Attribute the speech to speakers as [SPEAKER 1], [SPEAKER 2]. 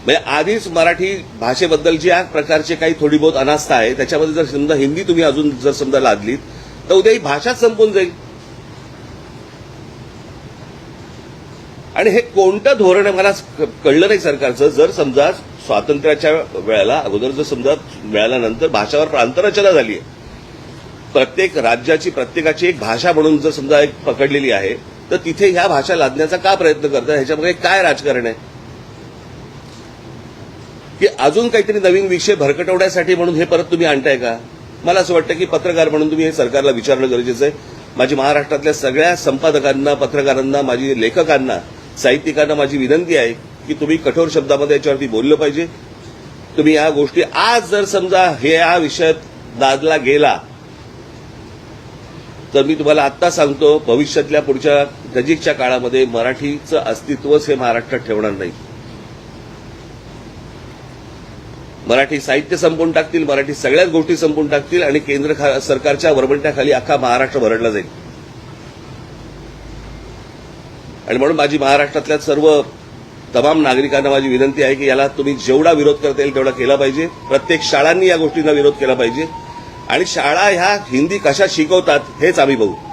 [SPEAKER 1] म्हणजे आधीच मराठी भाषेबद्दलची या प्रकारची काही थोडी बहुत अनास्था आहे, त्याच्यामध्ये जर समजा हिंदी तुम्ही अजून जर समजा लादलीत तर उद्या ही भाषाच संपून जाईल. आणि हे कोणतं धोरण आहे मला कळलं नाही सरकारचं. जर समजा स्वातंत्र्याच्या वेळेला अगोदर जर समजा मिळाल्यानंतर भाषावर प्रांतरचना झाली आहे, प्रत्येक राज्याची प्रत्येकाची एक भाषा म्हणून जर समजा एक पकडलेली आहे, तर तिथे ह्या भाषा लादण्याचा का प्रयत्न करतात? ह्याच्यामध्ये काय राजकारण आहे की अजून काहीतरी नवीन विषय भरकटवण्यासाठी म्हणून हे परत तुम्ही आणताय का? मला असं वाटतं की पत्रकार म्हणून तुम्ही हे सरकारला विचारणं गरजेचं आहे. माझी महाराष्ट्रातल्या सगळ्या संपादकांना, पत्रकारांना, माझी लेखकांना, साहित्यिकांना माझी विनंती आहे की तुम्ही कठोर शब्दामध्ये याच्यावरती बोललं पाहिजे. तुम्ही या गोष्टी आज जर समजा हे या विषयात लादला गेला तर मी तुम्हाला आत्ता सांगतो, भविष्यातल्या पुढच्या नजीकच्या काळामध्ये मराठीचं अस्तित्वच हे महाराष्ट्रात ठेवणार नाही. मराठी साहित्य संपवून टाकतील, मराठी सगळ्याच गोष्टी संपवून टाकतील आणि केंद्र सरकारच्या वरवंट्याखाली अख्खा महाराष्ट्र भरडला जाईल. आणि म्हणून माझी महाराष्ट्रातल्या सर्व तमाम नागरिकांना माझी विनंती आहे की याला तुम्ही जेवढा विरोध करता येईल तेवढा केला पाहिजे. प्रत्येक शाळांनी या गोष्टींना विरोध केला पाहिजे आणि शाळा ह्या हिंदी कशा शिकवतात हेच आम्ही बघू.